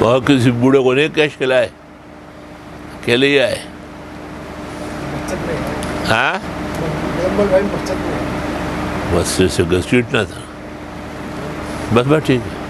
وہاں کسی بوڑھے کو نہیں کیش کھلائے، اکیلے ہی آئے؟ ہاں بس سے گھسیٹنا تھا، بس بس ٹھیک ہے.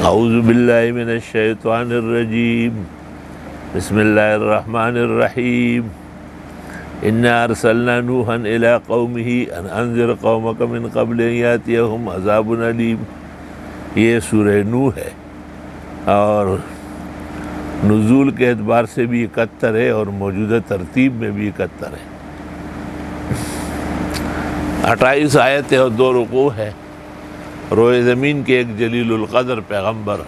اعوذ باللہ من الشیطان الرجیم، بسم اللہ الرحمن الرحیم. انا ارسلنا نوحا الى قومه ان انذر قومک من قبل ان یاتیہم عذاب علیم. یہ سورہ نوح ہے اور نزول کے اعتبار سے بھی 71 ہے اور موجودہ ترتیب میں بھی 71 ہے. 28 آیتیں اور 2 رکوع ہے. روئے زمین کے ایک جلیل القدر پیغمبر،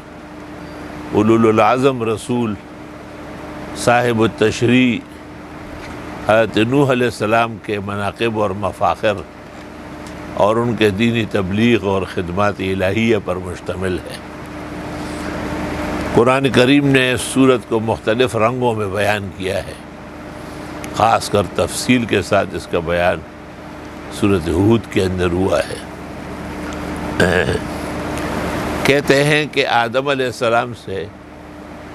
اولو العظم رسول، صاحب التشریع حضرت نوح علیہ السلام کے مناقب اور مفاخر اور ان کے دینی تبلیغ اور خدمات الہیہ پر مشتمل ہے. قرآن کریم نے اس سورت کو مختلف رنگوں میں بیان کیا ہے، خاص کر تفصیل کے ساتھ اس کا بیان سورت ہود کے اندر ہوا ہے. کہتے ہیں کہ آدم علیہ السلام سے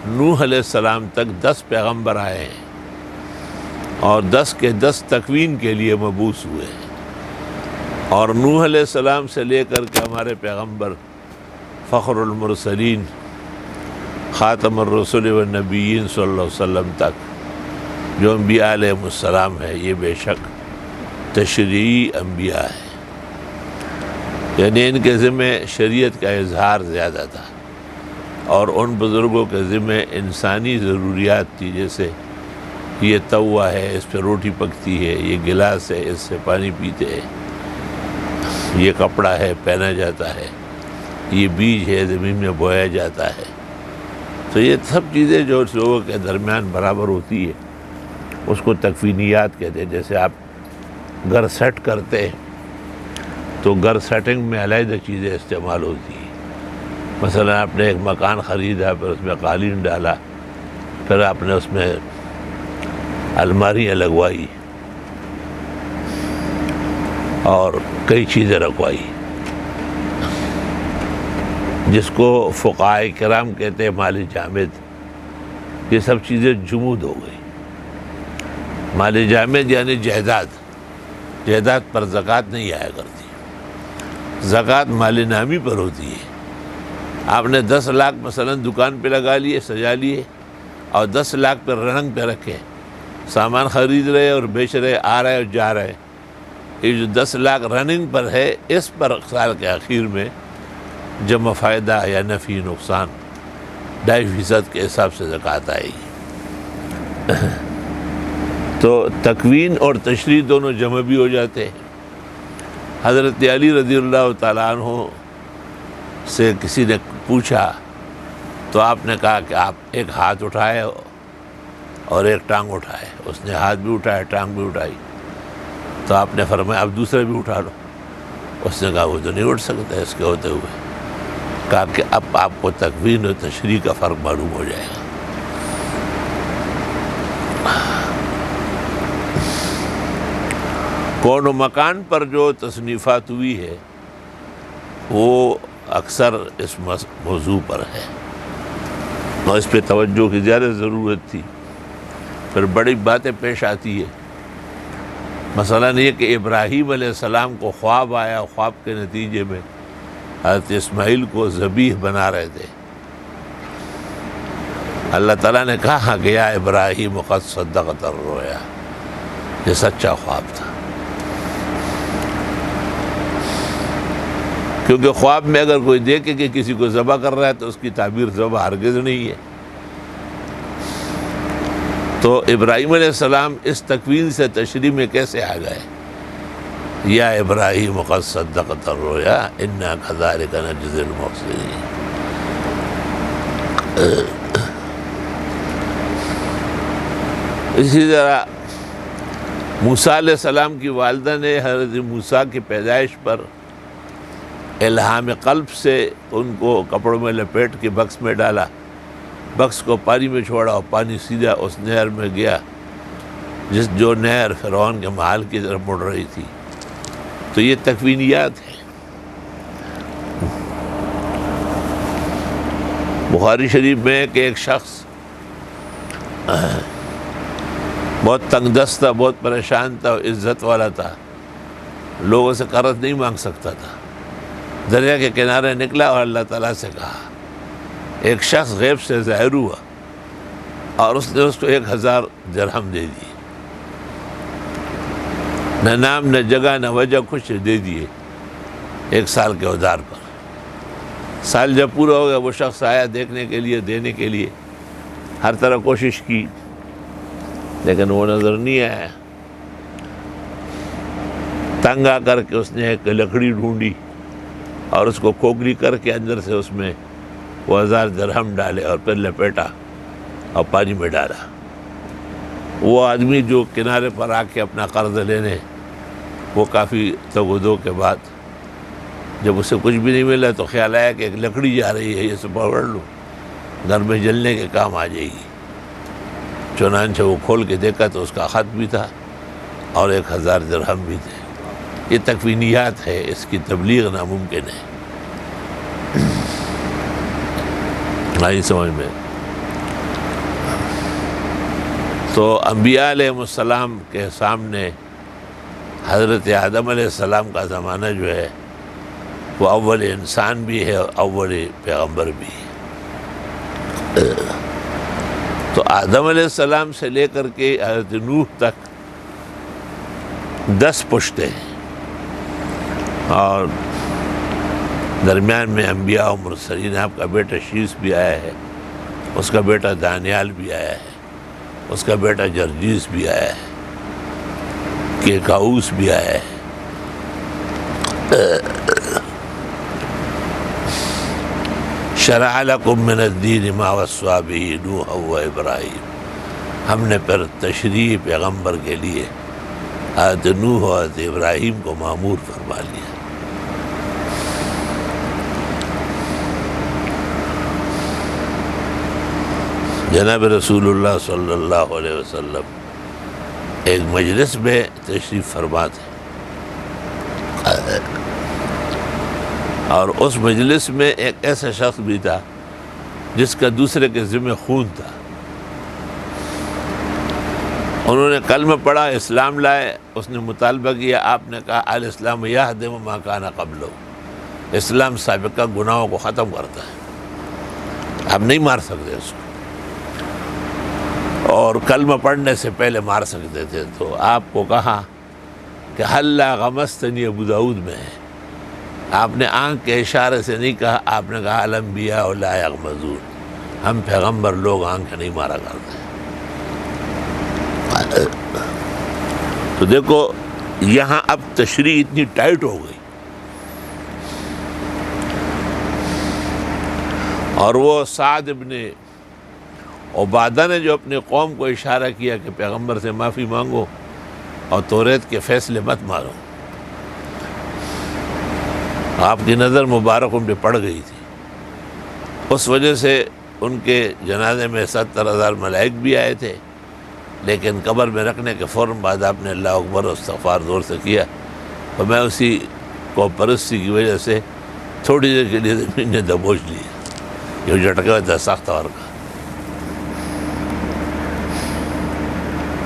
نوح علیہ السلام تک 10 پیغمبر آئے ہیں اور 10 کے 10 تکوین کے لیے مبعوث ہوئے ہیں، اور نوح علیہ السلام سے لے کر کے ہمارے پیغمبر فخر المرسلین خاتم الرسل والنبیین صلی اللہ علیہ وسلم تک جو انبیاء علیہ السلام ہے، یہ بے شک تشریعی انبیاء ہیں. یعنی ان کے ذمہ شریعت کا اظہار زیادہ تھا اور ان بزرگوں کے ذمہ انسانی ضروریات تھی، جیسے یہ توا ہے، اس پہ روٹی پکتی ہے، یہ گلاس ہے، اس سے پانی پیتے ہیں، یہ کپڑا ہے پہنا جاتا ہے، یہ بیج ہے زمین میں بویا جاتا ہے. تو یہ سب چیزیں جو لوگوں کے درمیان برابر ہوتی ہے اس کو تکوینیات کہتے ہیں. جیسے آپ گھر سیٹ کرتے ہیں تو گھر سیٹنگ میں علیحدہ چیزیں استعمال ہوتی ہیں. مثلا آپ نے ایک مکان خریدا، پھر اس میں قالین ڈالا، پھر آپ نے اس میں الماریاں لگوائی اور کئی چیزیں رکھوائی، جس کو فقہائے کرام کہتے ہیں مال جامد. یہ سب چیزیں جمود ہو گئی. مال جامد یعنی جائیداد پر زکوٰۃ نہیں آیا کرتی، زکوٰۃ مال نامی پر ہوتی ہے. آپ نے 10 لاکھ مثلا دکان پہ لگا لیے، سجا لیے، اور 10 لاکھ پہ رنگ پہ رکھے، سامان خرید رہے اور بیچ رہے، آ رہے اور جا رہے. یہ جو 10 لاکھ رننگ پر ہے، اس پر سال کے آخر میں جمع فائدہ یا نفع نقصان 2.5% کے حساب سے زکوٰۃ آئے گی. تو تکوین اور تشریع دونوں جمع بھی ہو جاتے ہیں. حضرت علی رضی اللہ تعالیٰ عنہ سے کسی نے پوچھا تو آپ نے کہا کہ آپ ایک ہاتھ اٹھائے اور ایک ٹانگ اٹھائے. اس نے ہاتھ بھی اٹھایا، ٹانگ بھی اٹھائی. تو آپ نے فرمایا اب دوسرا بھی اٹھا لو. اس نے کہا وہ تو نہیں اٹھ سکتا اس کے ہوتے ہوئے. کہا کہ اب آپ کو تکوین اور تشریع کا فرق معلوم ہو جائے گا. کون و مکان پر جو تصنیفات ہوئی ہے وہ اکثر اس موضوع پر ہے اور اس پہ توجہ کی زیادہ ضرورت تھی. پھر بڑی باتیں پیش آتی ہے. مثلا یہ کہ ابراہیم علیہ السلام کو خواب آیا، خواب کے نتیجے میں حضرت اسماعیل کو ذبیح بنا رہے تھے. اللہ تعالیٰ نے کہا کہ یا ابراہیم قد صدقت الرؤیا، یہ سچا خواب تھا. کیونکہ خواب میں اگر کوئی دیکھے کہ کسی کو ذبح کر رہا ہے تو اس کی تعبیر ذبح ہرگز نہیں ہے. تو ابراہیم علیہ السلام اس تکوین سے تشریع میں کیسے آ گئے؟ یا ابراہیم قد صدقت الرؤیا انا کذلک نجزی المحسنین. اسی طرح موسیٰ علیہ السلام کی والدہ نے حضرت موسیٰ کی پیدائش پر الہام قلب سے ان کو کپڑوں میں لپیٹ کے بکس میں ڈالا، بکس کو پانی میں چھوڑا اور پانی سیدھا اس نہر میں گیا جو نہر فرعون کے محل کی طرف مڑ رہی تھی۔ تو یہ تکوینیات ہیں۔ بخاری شریف میں کہ ایک شخص بہت تنگ دست تھا، بہت پریشان تھا، عزت والا تھا، لوگوں سے قرض نہیں مانگ سکتا تھا، دریا کے کنارے نکلا اور اللہ تعالیٰ سے کہا۔ ایک شخص غیب سے ظاہر ہوا اور اس نے اس کو 1000 درہم دے دی، نہ نام نہ جگہ نہ وجہ کچھ دے دیے 1 سال کے ادھار پر۔ سال جب پورا ہو گیا وہ شخص آیا دیکھنے کے لیے، دینے کے لیے، ہر طرح کوشش کی لیکن وہ نظر نہیں آیا۔ تنگ آ کر کے اس نے ایک لکڑی ڈھونڈی اور اس کو کھوکھلی کر کے اندر سے اس میں وہ 1000 درہم ڈالے اور پھر لپیٹا اور پانی میں ڈالا۔ وہ آدمی جو کنارے پر آ کے اپنا قرض لینے، وہ کافی تگ و دو کے بعد جب اسے کچھ بھی نہیں ملا تو خیال آیا کہ ایک لکڑی جا رہی ہے، یہ سے پکڑ لوں، گھر میں جلنے کے کام آ جائے گی۔ چنانچہ وہ کھول کے دیکھا تو اس کا خط بھی تھا اور 1000 درہم بھی تھے۔ یہ تکوینیات ہے، اس کی تبلیغ ناممکن ہے۔ نہیں سمجھ میں؟ تو انبیاء علیہ السلام کے سامنے حضرت آدم علیہ السلام کا زمانہ جو ہے وہ اول انسان بھی ہے اور اول پیغمبر بھی ہے۔ تو آدم علیہ السلام سے لے کر کے حضرت نوح تک 10 پشتے ہیں، اور درمیان میں انبیاء و مرسلین۔ آپ کا بیٹا شیس بھی آیا ہے، اس کا بیٹا دانیال بھی آیا ہے، اس کا بیٹا جرجیس بھی آیا ہے، کیکاؤس بھی آیا ہے۔ شرع لکم من الدین ما وصی بہ نوح و ابراہیم۔ ہم نے پھر تشریع پیغمبر کے لیے حضرت نوح و حضرت ابراہیم کو مامور فرما لیا۔ جناب رسول اللہ صلی اللہ علیہ وسلم ایک مجلس میں تشریف فرما تھے، اور اس مجلس میں ایک ایسا شخص بھی تھا جس کا دوسرے کے ذمہ خون تھا۔ انہوں نے کلمہ پڑھا، اسلام لائے، اس نے مطالبہ کیا، آپ نے کہا الاسلام یہدم ما کان قبلہ، اسلام سابقہ گناہوں کو ختم کرتا ہے، آپ نہیں مار سکتے اس کو، اور کلمہ پڑھنے سے پہلے مار سکتے تھے۔ تو آپ کو کہا کہ حلا غمستنی، ابو داؤد میں ہے، آپ نے آنکھ کے اشارے سے نہیں کہا، آپ نے کہا الانبیاء لا یغمزون، ہم پیغمبر لوگ آنکھ نہیں مارا کرتے۔ تو دیکھو یہاں اب تشریح اتنی ٹائٹ ہو گئی، اور وہ سعد ابن عبادہ نے جو اپنے قوم کو اشارہ کیا کہ پیغمبر سے معافی مانگو اور توریت کے فیصلے مت مارو، آپ کی نظر مبارک ان پہ پڑ گئی تھی، اس وجہ سے ان کے جنازے میں 70,000 ملائک بھی آئے تھے، لیکن قبر میں رکھنے کے فوراً بعد آپ نے اللہ اکبر و استغفار زور سے کیا، اور میں اسی کو پرستی کی وجہ سے تھوڑی دیر کے لیے زمین نے دبوچ لیا، جو جھٹکا ہوا تھا سخت اور کا۔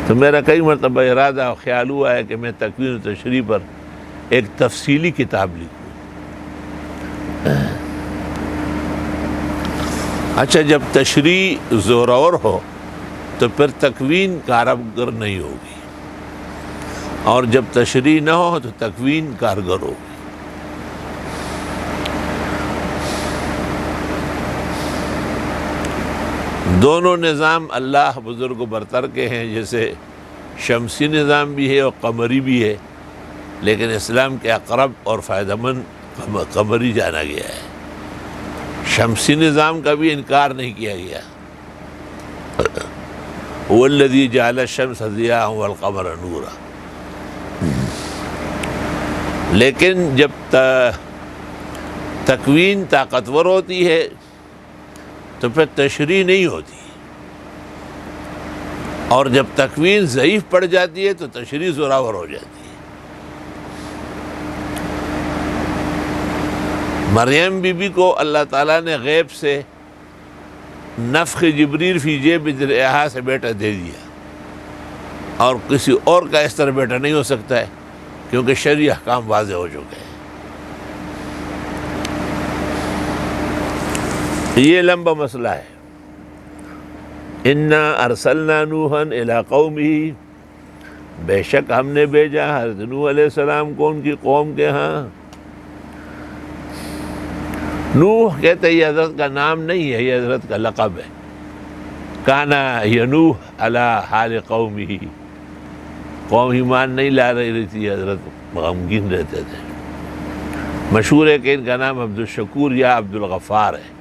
تو میرا کئی مرتبہ ارادہ اور خیال ہوا ہے کہ میں تکوین و تشریح پر ایک تفصیلی کتاب لکھوں۔ اچھا، جب تشریح زورآور ہو تو پھر تکوین کارگر نہیں ہوگی، اور جب تشریح نہ ہو تو تکوین کارگر ہوگی۔ دونوں نظام اللہ بزرگ و برتر کے ہیں، جیسے شمسی نظام بھی ہے اور قمری بھی ہے، لیکن اسلام کے اقرب اور فائدہ مند قمری جانا گیا ہے، شمسی نظام کا بھی انکار نہیں کیا گیا۔ هو الذی جعل الشمس ضیاء والقمر نورا. لیکن جب تکوین طاقتور ہوتی ہے تو پھر تشریح نہیں ہوتی، اور جب تکوین ضعیف پڑ جاتی ہے تو تشریح زوراور ہو جاتی ہے. مریم بی بی کو اللہ تعالیٰ نے غیب سے نفخ جبریل فی جیب درعہا سے بیٹا دے دیا، اور کسی اور کا اس طرح بیٹا نہیں ہو سکتا ہے کیونکہ شرعی احکام واضح ہو چکے ہیں. یہ لمبا مسئلہ ہے. انا ارسلنا نوحا الی قومہ، بے شک ہم نے بھیجا حضرت نوح علیہ السلام کو ان کی قوم کے ہاں. نوح کہتے ہیں یہ حضرت کا نام نہیں ہے، یہ حضرت کا لقب ہے. کانا ینوح علی حال قومہ، قوم ایمان نہیں لا رہی تھی، حضرت غمگین رہتے تھے. مشہور ہے کہ ان کا نام عبد الشکور یا عبد الغفار ہے،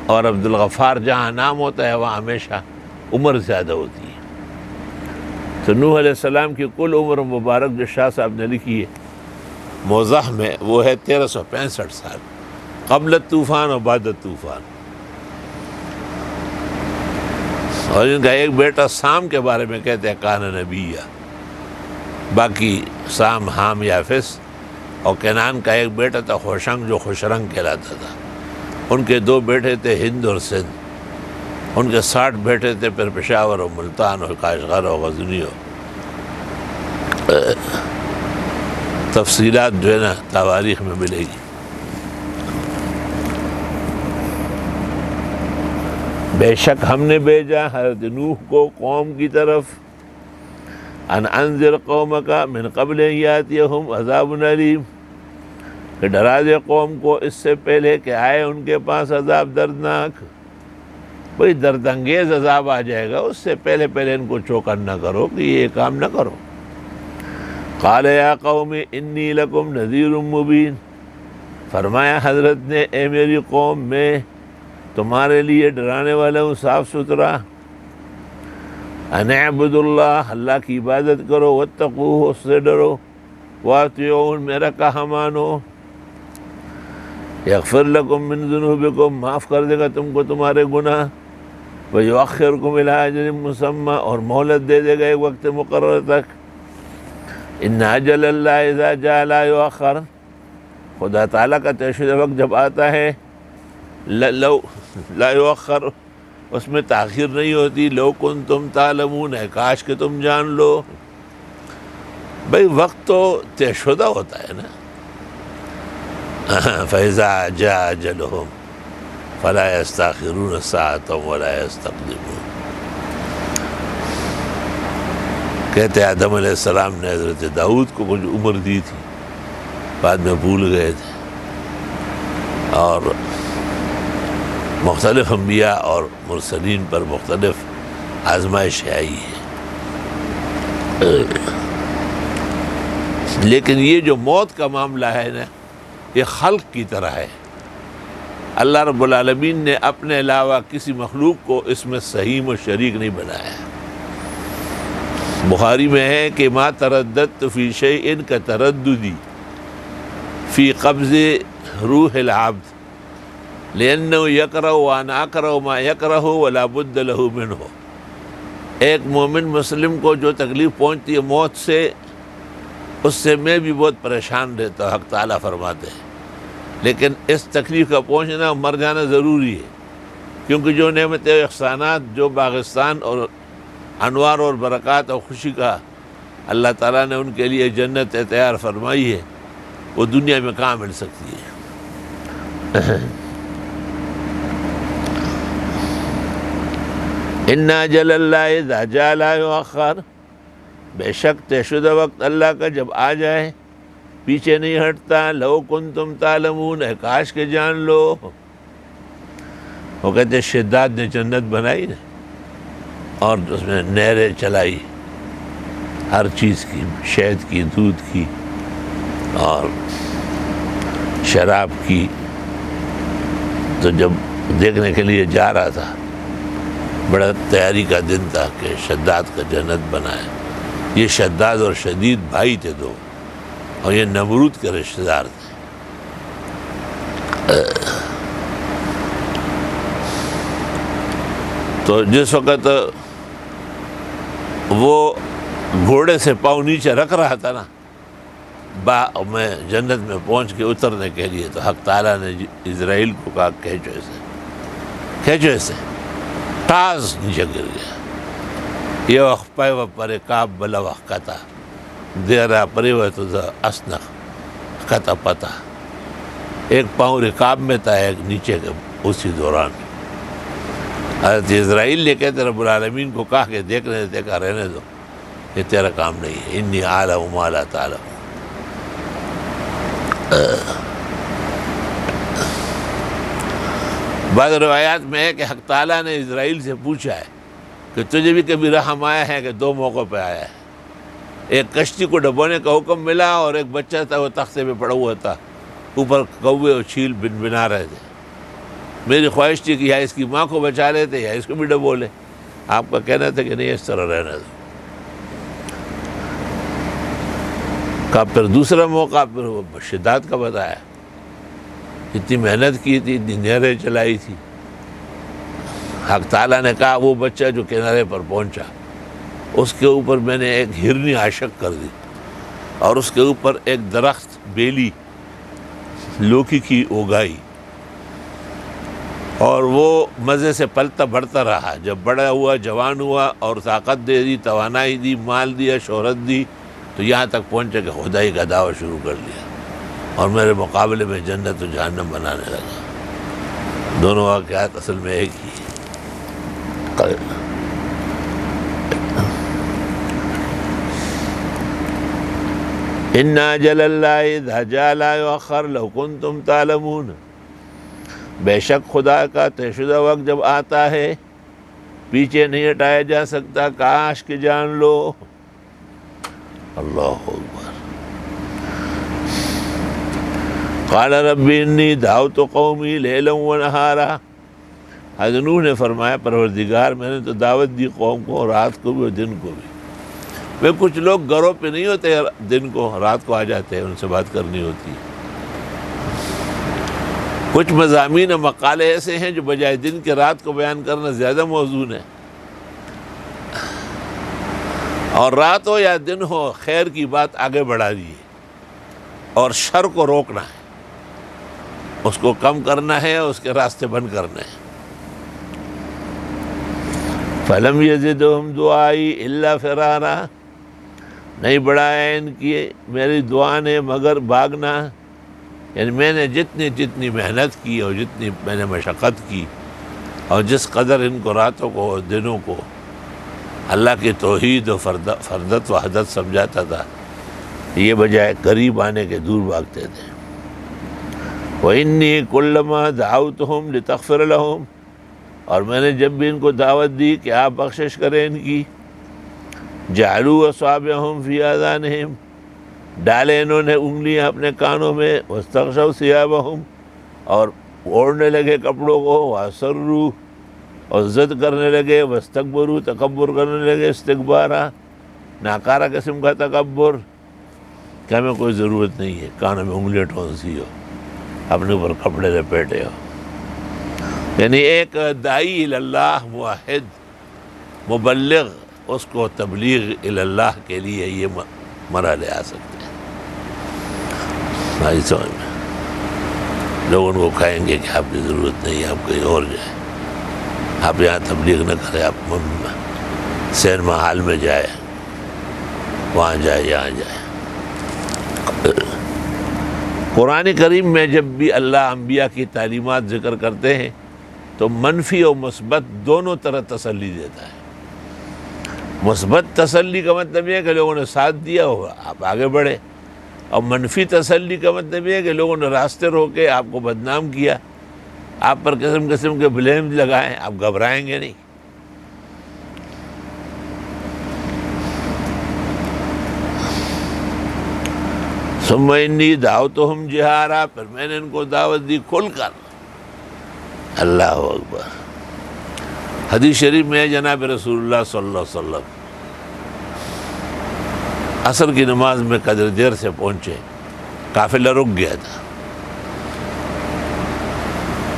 اور عبد الغفار جہاں نام ہوتا ہے وہاں ہمیشہ عمر زیادہ ہوتی ہے. تو نوح علیہ السلام کی کل عمر مبارک جو شاہ صاحب نے لکھی ہے موضح میں، وہ ہے 1365 سال، قبل الطوفان اور بعد الطوفان. اور ان کا ایک بیٹا سام کے بارے میں کہتے ہیں کان نبیہ، باقی سام، حام، یافس. اور کینان کا ایک بیٹا تھا خوشنگ جو خوشرنگ کہلاتا تھا. ان کے 2 بیٹے تھے ہند اور سندھ. ان کے 60 بیٹے تھے، پھر پشاور اور ملتان اور کاشغر اور غزنی. تفصیلات جو ہے نا تواریخ میں ملے گی. بے شک ہم نے بھیجا حضرت نوح کو قوم کی طرف، ان انذر قومک من قبل ان یاتیہم عذاب علیم، کہ ڈرا دے قوم کو اس سے پہلے کہ آئے ان کے پاس عذاب دردناک. کوئی درد انگیز عذاب آ جائے گا، اس سے پہلے ان کو چوکن نہ کرو کہ یہ کام نہ کرو. قال یا قوم انی لکم نذیر مبین، فرمایا حضرت نے اے میری قوم میں تمہارے لیے ڈرانے والا ہوں صاف ستھرا. ان اعبدوا اللہ، اللہ کی عبادت کرو، واتقوہ، اس سے ڈرو، واطیعون، میرا کہا مانو. یغفر لکم من ذنوبکم، معاف کر دے گا تم کو تمہارے گناہ. ویؤخرکم الی اجل مسمی، اور مہلت دے دے گا ایک وقت مقرر تک. ان اجل اللہ اذا جاء لا یؤخر، خدا تعالیٰ کا طے شدہ وقت جب آتا ہے لا یؤخر، اس میں تاخیر نہیں ہوتی. لو کنتم تعلمون، ہے کاش کہ تم جان لو. بھئی وقت تو طے شدہ ہوتا ہے نا. فَإِذَا جَاءَ أَجَلُهُمْ فَلَا يَسْتَأْخِرُونَ سَاعَةً وَلَا يَسْتَقْدِمُونَ. کہتے آدم علیہ السلام نے حضرت داؤد کو کچھ عمر دی تھی، بعد میں بھول گئے تھے. اور مختلف انبیاء اور مرسلین پر مختلف آزمائشیں آئی ہیں. لیکن یہ جو موت کا معاملہ ہے نا، یہ خلق کی طرح ہے. اللہ رب العالمین نے اپنے علاوہ کسی مخلوق کو اس میں سہیم و شریک نہیں بنایا. بخاری میں ہے کہ ما ترددت فی شیء کا ترددی فی قبض روح العبد لأنه یکرہ وانا اکرہ ما یکرہ ولا بد لہ منہ. ایک مومن مسلم کو جو تکلیف پہنچتی ہے موت سے، اس سے میں بھی بہت پریشان رہتا ہوں، حق تعالیٰ فرماتے ہیں. لیکن اس تکلیف کا پہنچنا، مر جانا ضروری ہے، کیونکہ جو نعمت و احسانات، جو باغستان اور انوار اور برکات اور خوشی کا اللہ تعالیٰ نے ان کے لیے جنت تیار فرمائی ہے، وہ دنیا میں کہاں مل سکتی ہے. ان اجل اللہ اذا جاء لا یؤخر، بے شک طے شدہ وقت اللہ کا جب آ جائے پیچھے نہیں ہٹتا. لو کنتم تعلمون، ہے کاش کے جان لو. وہ کہتے شداد نے جنت بنائی نا، اور اس میں نہریں چلائی ہر چیز کی، شہد کی، دودھ کی اور شراب کی. تو جب دیکھنے کے لیے جا رہا تھا بڑا تیاری کا دن تھا کہ شداد کا جنت بنائے. یہ شداد اور شدید بھائی تھے دو، اور یہ نمرود کے رشتہ دار تھے. تو جس وقت وہ گھوڑے سے پاؤں نیچے رکھ رہا تھا نا میں جنت میں پہنچ کے اترنے کے لیے، تو حق تعالیٰ نے اسرائیل کو کہا کھینچو اسے. ٹاز نیچے گر گیا. یہ وقت پائے و پر کعب بلا وقت کتا دیرا پری و تو اسنخ کتا پتا. ایک پاؤں رکاب میں تھا، ایک نیچے کے. اسی دوران حضرت اسرائیل نے کہتے رب العالمین کو کہا کہ دیکھنے دیکھا رہنے دو، یہ تیرا کام نہیں ہے. انی اعلم ما لا تعلم. بعض روایات میں ہے کہ حق تعالیٰ نے اسرائیل سے پوچھا ہے کہ تجھے بھی کبھی رحم آیا ہے کہ دو موقع پہ آیا ہے. ایک کشتی کو ڈبونے کا حکم ملا، اور ایک بچہ تھا وہ تختے پہ پڑا ہوا تھا، اوپر کوے اور چیل بنا رہے تھے. میری خواہش تھی کہ یا اس کی ماں کو بچا لیتے یا اس کو بھی ڈبو لے. آپ کا کہنا تھا کہ نہیں اس طرح رہنے دو. کا پھر دوسرا موقع پھر وہ شداد کا بتایا. اتنی محنت کی تھی، اتنی نہریں چلائی تھی. حق تعالیٰ نے کہا وہ بچہ جو کنارے پر پہنچا اس کے اوپر میں نے ایک ہرنی عاشق کر دی، اور اس کے اوپر ایک درخت بیلی لوکی کی اگائی، اور وہ مزے سے پلتا بڑھتا رہا. جب بڑا ہوا، جوان ہوا، اور طاقت دے دی، توانائی دی، مال دیا، شہرت دی، تو یہاں تک پہنچے کہ خدائی کا دعویٰ شروع کر لیا، اور میرے مقابلے میں جنت و جہنم بنانے لگا. دونوں واقعات اصل میں ایک ہی. ان اجل اللہ اذا جاء لا یؤخر لو کنتم تعلمون. بے شک خدا کا طے شدہ وقت جب آتا ہے پیچھے نہیں ہٹایا جا سکتا، کاش کہ جان لو. اللہ اکبر. قال رب انی دعوت قومی لیلا ونہارا. حضرت نوح نے فرمایا پروردگار میں نے تو دعوت دی قوم کو، رات کو بھی اور دن کو بھی. میں کچھ لوگ گھروں پہ نہیں ہوتے، دن کو رات کو آ جاتے ہیں، ان سے بات کرنی ہوتی. کچھ مضامین اور مقالے ایسے ہیں جو بجائے دن کے رات کو بیان کرنا زیادہ موزون ہے. اور رات ہو یا دن ہو، خیر کی بات آگے بڑھا دیے، اور شر کو روکنا ہے، اس کو کم کرنا ہے، اس کے راستے بند کرنے ہیں. فَلَمْ يَزِدْهُمْ دُعَائِي إِلَّا فِرَارًا. نہیں بڑھایا ان کی میری دعا نے مگر بھاگنا. یعنی میں نے جتنی محنت کی اور جتنی میں نے مشقت کی، اور جس قدر ان کو راتوں کو اور دنوں کو اللہ کی توحید و فردت وحدت سمجھاتا تھا، یہ بجائے قریب آنے کے دور بھاگتے تھے. وَإِنِّي كُلَّمَا دَعَوْتُهُمْ لِتَغْفِرَ لَهُمْ. اور میں نے جب بھی ان کو دعوت دی کہ آپ بخشش کریں ان کی، جعلوا اصابعهم فی آذانہم. ڈالے انہوں نے انگلیاں اپنے کانوں میں، واستغشوا ثیابہم. اور اوڑھنے لگے کپڑوں کو، واسروا. اور زد کرنے لگے، واستکبروا. تکبر کرنے لگے، استکبارا، ناکارہ قسم کا تکبر کہ ہمیں کوئی ضرورت نہیں ہے کانوں میں انگلیاں ٹھونسی ہو، اپنے اوپر کپڑے لپیٹے ہو. یعنی ایک داعی اللہ، موحد، مبلغ، اس کو تبلیغ اللہ کے لیے یہ مرحلے آ سکتے ہیں. بھائی سمجھ میں لوگ ان کو کہیں گے کہ آپ کی ضرورت نہیں ہے، آپ کہیں اور جائیں، آپ یہاں تبلیغ نہ کریں، آپ سینما ہال میں جائیں، وہاں جائیں، یہاں جائیں. قرآن کریم میں جب بھی اللہ انبیاء کی تعلیمات ذکر کرتے ہیں تو منفی اور مثبت دونوں طرح تسلی دیتا ہے. مثبت تسلی کا مطلب یہ ہے کہ لوگوں نے ساتھ دیا ہو، آپ آگے بڑھے. اور منفی تسلی کا مطلب یہ ہے کہ لوگوں نے راستے روکے، آپ کو بدنام کیا، آپ پر قسم قسم کے بلیم لگائیں، آپ گھبرائیں گے نہیں. ثم انی دعوتہم جہارا. پھر میں نے ان کو دعوت دی کھل کر. اللہ اکبر. حدیث شریف میں ہے جناب رسول اللہ صلی اللہ علیہ وسلم عصر کی نماز میں قدر دیر سے پہنچے، قافلہ رک گیا تھا۔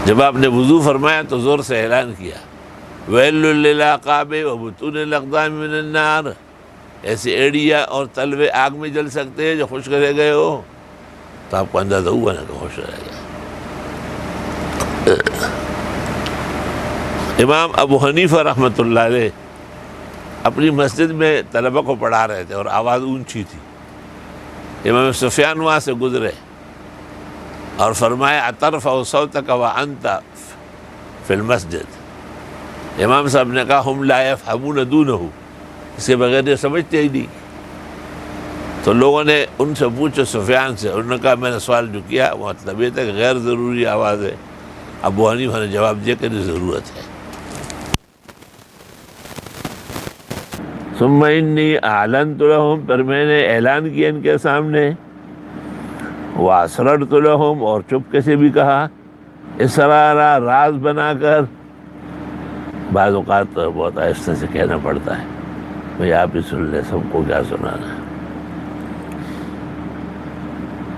جب آپ نے وضو فرمایا تو زور سے اعلان کیا، ویل للعقاب وبطون الاقدام من النار، ایسے ایڑیا اور تلوے آگ میں جل سکتے ہیں جو خشک رہ گئے ہو، تو آپ کو اندازہ ہوا نا کہ خشک رہ گیا۔ امام ابو حنیفہ رحمۃ اللہ علیہ اپنی مسجد میں طلبہ کو پڑھا رہے تھے اور آواز اونچی تھی۔ امام سفیان وہاں سے گزرے اور فرمایا اترفع صوتک وانت فی المسجد۔ امام صاحب نے کہا ہم لا یفہمون دونہ، اس کے بغیر یہ سمجھتے ہی نہیں۔ تو لوگوں نے ان سے پوچھو سفیان سے، انہوں نے کہا میں نے سوال جو کیا وہ مطلب یہ تھا کہ غیر ضروری آواز ہے۔ ابو حنیفہ نے جواب دیا کہ ضرورت ہے۔ ثم انی اعلنت لهم، پھر میں نے اعلان کیا ان کے سامنے، واسررت لهم، اور چپکے سے بھی کہا، اسرارا، راز بنا کر۔ بعض اوقات بہت آہستہ سے کہنا پڑتا ہے، بھئی آپ ہی سن لیں، سب کو کیا سنانا۔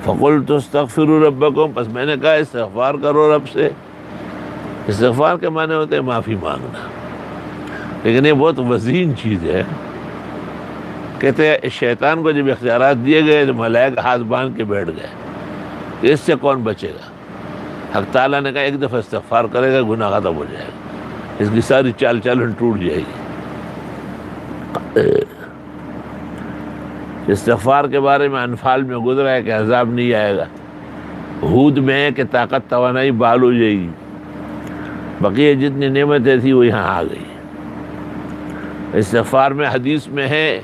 فقلت استغفروا ربکم، پس میں نے کہا استغفار کرو رب سے۔ استغفار کے معنی ہوتے ہیں معافی مانگنا، لیکن یہ بہت وزین چیز ہے۔ کہتے ہیں شیطان کو جب اختیارات دیے گئے تو ملائکہ ہاتھ باندھ کے بیٹھ گئے کہ اس سے کون بچے گا۔ حق تعالیٰ نے کہا ایک دفعہ استغفار کرے گا گناہ ختم ہو جائے گا، اس کی ساری چال چلن ٹوٹ جائے گی۔ استغفار کے بارے میں انفال میں گزرا ہے کہ عذاب نہیں آئے گا، ہود میں ہے کہ طاقت توانائی بحال ہو جائے گی، بقیہ جتنی نعمتیں تھیں وہ یہاں آ گئی۔ استغفار میں حدیث میں ہے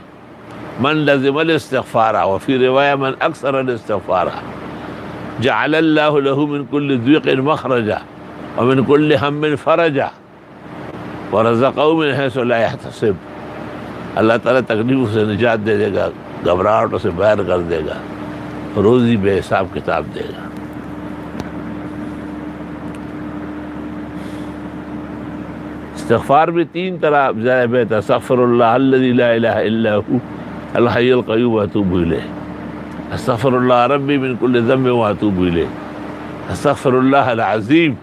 من لزم الاستغفار، وفی روایہ من اکثر الاستغفار جعل اللہ له من كل ضیق مخرجا ومن كل ہم فرجا ورزقہ من حیث لا يحتسب۔ اللہ تعالیٰ تکلیفوں سے نجات دے دے گا، گھبراہٹوں سے باہر کر دے گا، روزی بے حساب کتاب دے گا۔ استغفار بھی تین طرح ذرا بہتر، استغفر اللہ الذی لا الہ الا ہو الحی القیوم واتوب الیہ، استغفر اللہ ربی من کل ذنب واتوب الیہ، استغفر اللہ العظیم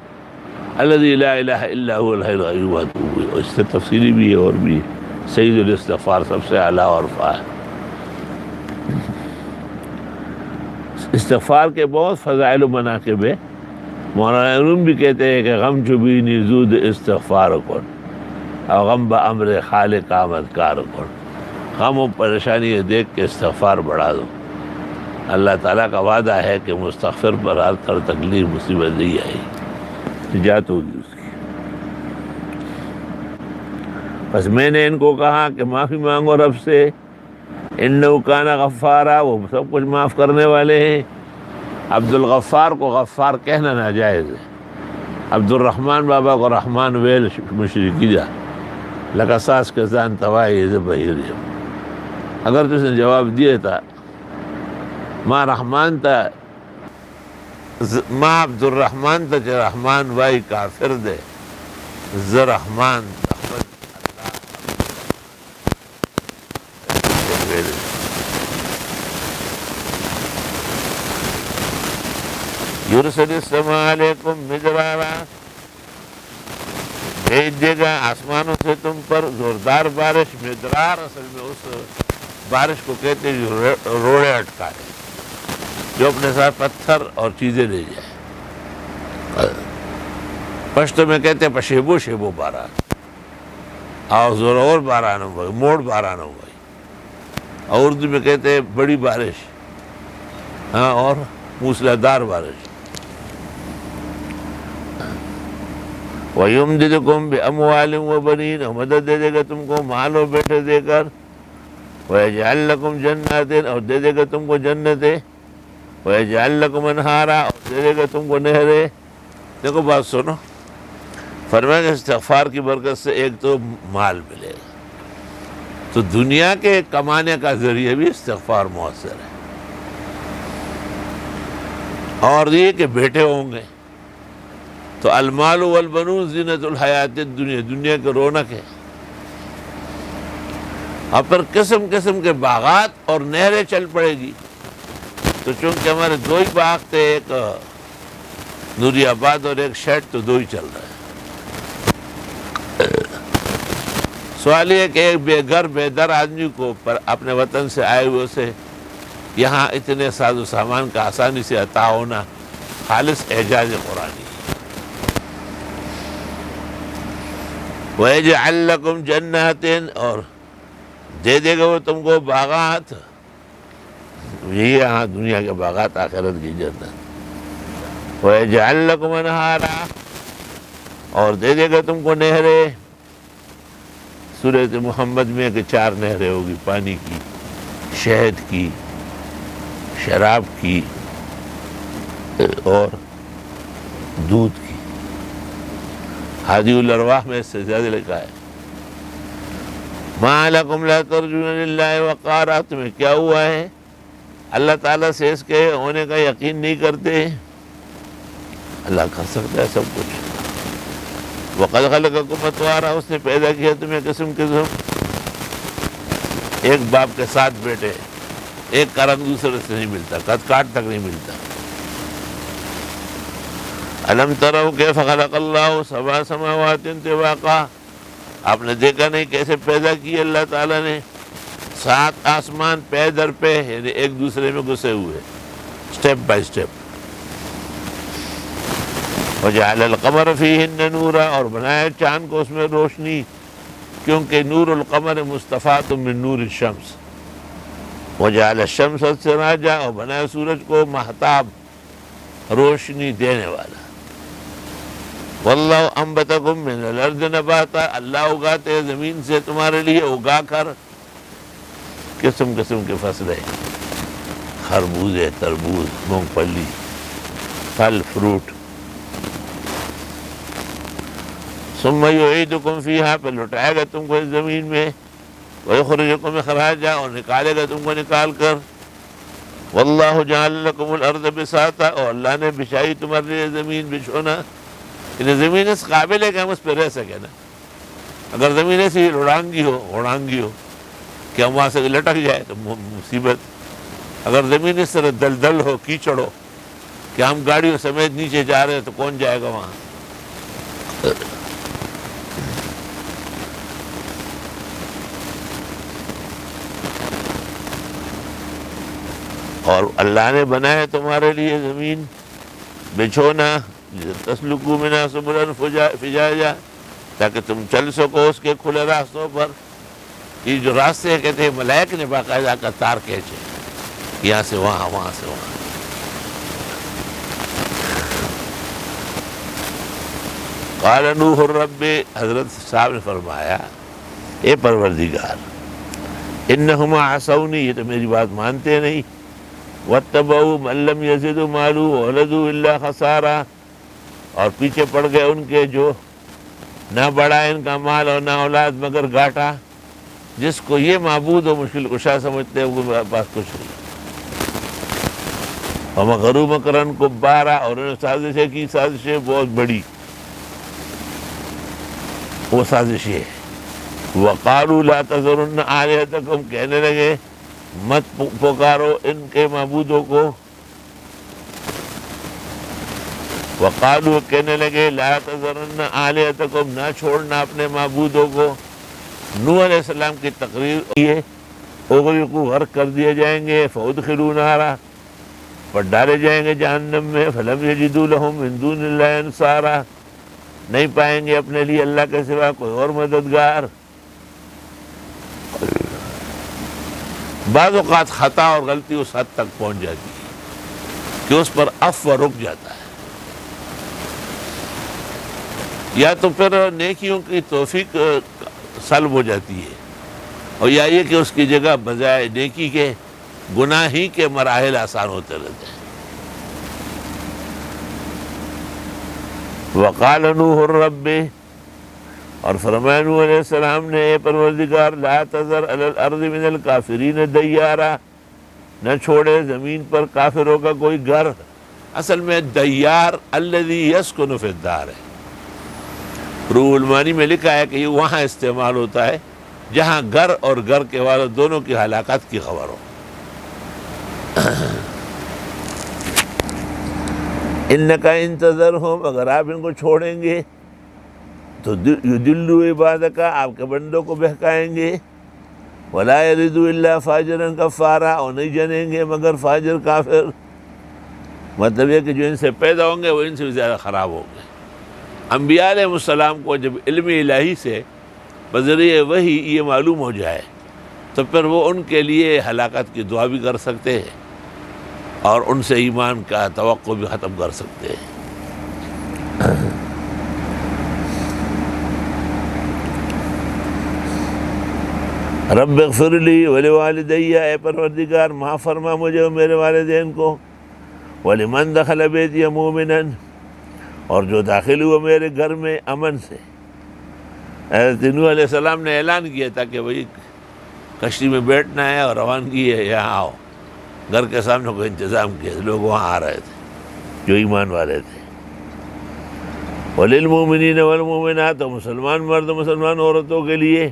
الذی لا الہ الا هو الحی القیوم واتوب الیہ۔ اس سے تفصیلی بھی ہے اور بھی سید الاستغفار سب سے اعلیٰ اور رفع ہے۔ استغفار کے بہت فضائل و مناقب ہے۔ مولانا علوم بھی کہتے ہیں کہ غم چبینی زود استغفار کن، اور غم با امر خالق آمد کار کن، غم و پریشانی دیکھ کے استغفار بڑھا دو۔ اللہ تعالیٰ کا وعدہ ہے کہ مستغفر پر ہر تکلیف مصیبت نہیں آئی، نجات ہوگی اس کی۔ بس میں نے ان کو کہا کہ معافی مانگو رب سے، انہ کان غفارا، وہ سب کچھ معاف کرنے والے ہیں۔ عبد الغفار کو غفار کہنا ناجائز ہے۔ عبد الرحمن بابا کو رحمان ویل مشرکی جا لکا ساس کے زان توائی زبہیری، اگر تو اس نے جواب دیا تھا ماں رحمان تا ماں عبد الرحمن تا چا رحمان وائی کافر دے ز رحمان یرسل السماء علیکم مدرارا، بھیج دے گا آسمانوں سے تم پر زوردار بارش۔ مدرار اصل میں اس بارش کو کہتے ہیں جو روڑے اٹکائے، جو اپنے ساتھ پتھر اور چیزیں لے جائے۔ پشتو میں کہتے ہیں پشیبو شیبو باران، اور زورور باران ہو گئی، موڑ باران ہو گئی، اور اردو میں کہتے ہیں بڑی بارش، ہاں، اور موسلادھار بارش۔ وَيُمْدِدْكُمْ بِأَمْوَالٍ وَبَنِينَ، اور مدد دے دے گا تم کو مال و بیٹے دے کر۔ وَيَجْعَلْ لَكُمْ جَنَّاتٍ، اور دے دے گا تم کو جنتیں۔ وَيَجْعَلْ لَكُمْ أَنْهَارًا، اور دے دے گا تم کو نہریں۔ دیکھو بات سنو، فرمایا کہ استغفار کی برکت سے ایک تو مال ملے گا، تو دنیا کے کمانے کا ذریعہ بھی استغفار مؤثر ہے، اور یہ کہ بیٹے ہوں گے، تو المال والبنون زینت الحیات الدنیا، دنیا کی رونق ہے، اور پھر قسم قسم کے باغات اور نہریں چل پڑے گی۔ تو چونکہ ہمارے دو ہی باغ تھے، ایک نوری آباد اور ایک شیڈ، تو دو ہی چل رہا ہے۔ سوال یہ کہ ایک بے گھر بے در آدمی کو پر اپنے وطن سے آئے ہوئے سے یہاں اتنے ساز و سامان کا آسانی سے عطا ہونا خالص اعجاز قرآنی ہے۔ وَيَجْعَلْ لَكُمْ جَنَّاتٍ، اور دے دے گا وہ تم کو باغات، یہی یہاں دنیا کے باغات، آخرت کی جنت۔ وَيَجْعَلْ لَكُمْ أَنْهَارًا، اور دے دے گا تم کو نہریں۔ سورۃ محمد میں کہ 4 نہریں ہوگی، پانی کی، شہد کی، شراب کی اور دودھ کی۔ ہادی الارواح میں اس سے زیادہ لکھا ہے مَا لَكُمْ لَا تَرْجُونَ لِلَّهِ وَقَارًا، تمہیں کیا ہوا ہے اللہ تعالیٰ سے اس کے ہونے کا یقین نہیں کرتے؟ اللہ کر سکتا ہے سب کچھ۔ وَقَدْ خَلَقَكُمْ أَطْوَارًا، اس نے پیدا کیا تمہیں قسم قسم، ایک باپ کے 7 بیٹے، ایک کرن دوسرے سے نہیں ملتا، قد کاٹ تک نہیں ملتا۔ أَلَمْ تَرَوْا كَيْفَ خَلَقَ اللَّهُ سَبْعَ سَمَاوَاتٍ طِبَاقًا، آپ نے دیکھا نہیں کیسے پیدا کی اللہ تعالیٰ نے 7 آسمان پے در پہ، یعنی ایک دوسرے میں گھسے ہوئے، سٹیپ بائی سٹیپ۔ وَجَعَلَ الْقَمَرَ فِيهِنَّ نُورًا، اور بنایا چاند کو اس میں روشنی، کیونکہ نور القمر مستفاد من نور الشمس۔ وَجَعَلَ الشَّمْسَ سِرَاجًا، اور بنایا سورج کو مہتاب، روشنی دینے والا۔ وَاللَّهُ أَنبَتَكُم مِّنَ الْأَرْضِ نَبَاتًا، اللہ اگاتے ہیں زمین سے تمہارے لیے اگا کر قسم قسم کے فصلیں، خربوزے، تربوز، مونگ پھلی، پھل فروٹ۔ ثُمَّ يُعِيدُكُمْ فِيهَا، پھر لٹائے گا تم کو اس زمین میں، وَيُخْرِجُكُمْ إِخْرَاجًا، اور نکالے گا تم کو نکال کر۔ وَاللَّهُ جَعَلَ لَكُمُ الْأَرْضَ بِسَاطًا، اور اللہ نے بچھائی تمہارے لیے زمین بچھونا، یعنی زمین اس قابل ہے کہ ہم اس پہ رہ سکیں نا۔ اگر زمین ایسی اڑانگی ہو کہ ہم وہاں سے لٹک جائے تو مصیبت۔ اگر زمین اس طرح دلدل ہو، کیچڑ ہو کہ ہم گاڑیوں سمیت نیچے جا رہے ہیں تو کون جائے گا وہاں؟ اور اللہ نے بنایا تمہارے لیے زمین بچھونا، تسلکوا منہا سبلا فجاجا، تاکہ تم چل سکو اس کے کھلے راستوں پر۔ یہ جو راستے ہیں کہتے ہیں ملائک نے باقاعدہ کا تار کھینچے، یہاں سے وہاں، وہاں سے وہاں۔ قال نوح الرب، حضرت صاحب نے فرمایا اے پروردگار، انہما عصونی، یہ تو میری بات مانتے نہیں، واتبعوا من لم یزد مالہ وولدہ الا خسارا، اور پیچھے پڑ گئے ان کے جو نہ بڑھا ان کا مال اور نہ اولاد مگر گھاٹا۔ جس کو یہ معبود و مشکل کشا سمجھتے ہیں وہ میرے پاس کچھ نہیں۔ ومکروا مکرا کبارا، اور انہوں نے سازشیں کی، سازشیں بہت بڑی، وہ سازش یہ ہے۔ وقالوا لا تذرن آلہتکم، کہنے لگے مت پکارو ان کے معبودوں کو۔ وقالوا، کہنے لگے لا تذرن آلہتکم، نہ چھوڑنا اپنے معبودوں کو۔ نوح علیہ السلام کی تقریر یہ اغرقوا، غرق کر دیے جائیں گے، فادخلوا نارا، پر ڈالے جائیں گے جہنم میں، فلم یجدوا لہم من دون اللہ انصارا، نہیں پائیں گے اپنے لیے اللہ کے سوا کوئی اور مددگار۔ بعض اوقات خطا اور غلطی اس حد تک پہنچ جاتی ہے کہ اس پر عفو رک جاتا ہے، یا تو پھر نیکیوں کی توفیق سلب ہو جاتی ہے، اور یا یہ کہ اس کی جگہ بجائے نیکی کے گناہ ہی کے مراحل آسان ہوتے رہتے ہیں۔ وقال نوح الرب، اور فرمایا نوح علیہ السلام نے اے پروردگار، لا تذر علی الارض من الکافرین دیارا، نہ چھوڑے زمین پر کافروں کا کوئی گھر۔ اصل میں دیار الذی یسکن فی الدار ہے. روح المعانی میں لکھا ہے کہ یہ وہاں استعمال ہوتا ہے جہاں گھر اور گھر کے والوں دونوں کی ہلاکت کی خبر ہو. انکا انتظرہم، اگر آپ ان کو چھوڑیں گے تو یضلوا عبادک، آپ کے بندوں کو بہکائیں گے. ولا یلدوا الا فاجرا کفارا، اور نہیں جنیں گے مگر فاجر کافر. مطلب یہ کہ جو ان سے پیدا ہوں گے وہ ان سے بھی زیادہ خراب ہوں گے. انبیاء علیہ السلام کو جب علم الہی سے بذریعہ وحی یہ معلوم ہو جائے تو پھر وہ ان کے لیے ہلاکت کی دعا بھی کر سکتے ہیں اور ان سے ایمان کا توقع بھی ختم کر سکتے ہیں. رب اغفر لی ولوالدی، اے پروردگار معاف فرما مجھے اور میرے والدین کو. ولمن دخل بیتی مومنا، اور جو داخل ہوا میرے گھر میں امن سے. حضرت نوح علیہ السلام نے اعلان کیا تھا کہ بھئی کشتی میں بیٹھنا ہے اور روانگی ہے، یہاں آؤ. گھر کے سامنے کوئی انتظام کیا، لوگ وہاں آ رہے تھے جو ایمان والے تھے. وللمؤمنین والمؤمنات، مسلمان مرد مسلمان عورتوں کے لیے.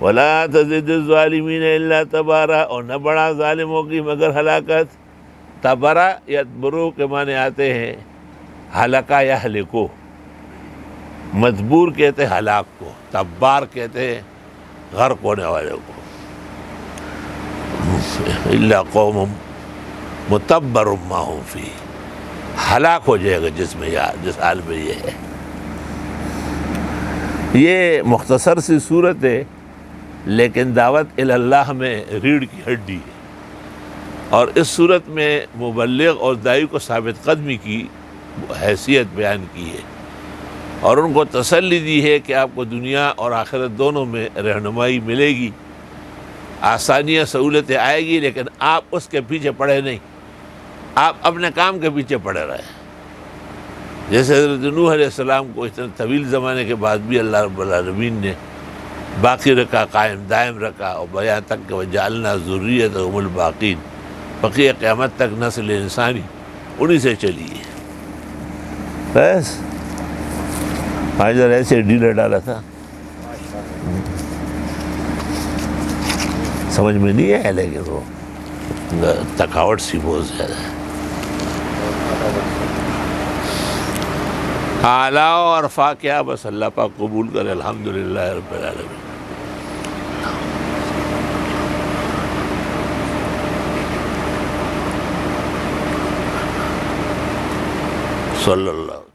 ولا تزد الظالمین الا تبارا، اور نہ بڑھا ظالموں کی مگر ہلاکت. تبرا یتبرو کے معنی آتے ہیں ہلکا یا ہلکو. مجبور کہتے ہیں ہلاک کو، تبار کہتے ہیں غرق ہونے والے کو. الا قوم متبر ما هم فیہ، ہلاک ہو جائے گا جس حال میں یہ ہے. یہ مختصر سی صورت ہے لیکن دعوت اللہ میں ریڑھ کی ہڈی ہے. اور اس صورت میں مبلغ اور داعی کو ثابت قدمی کی حیثیت بیان کی ہے اور ان کو تسلی دی ہے کہ آپ کو دنیا اور آخرت دونوں میں رہنمائی ملے گی، آسانیاں سہولتیں آئے گی، لیکن آپ اس کے پیچھے پڑے نہیں، آپ اپنے کام کے پیچھے پڑے رہے. جیسے حضرت نوح علیہ السلام کو اتنے طویل زمانے کے بعد بھی اللہ رب العالمین نے باقی رکھا، قائم دائم رکھا، اور بیان تک کہ وجعلنا ذریتہم الباقین، بقیہ قیامت تک نسل انسانی انہی سے چلی ہے. بس آج ذرا ایسے ڈیلر ڈالا تھا، سمجھ میں نہیں آیا، لیکن وہ تھکاوٹ سی بہت زیادہ ہے. اعلیٰ اور عرفا کیا، بس اللہ پاک قبول کرے. الحمدللہ رب العالمین. صلی اللہ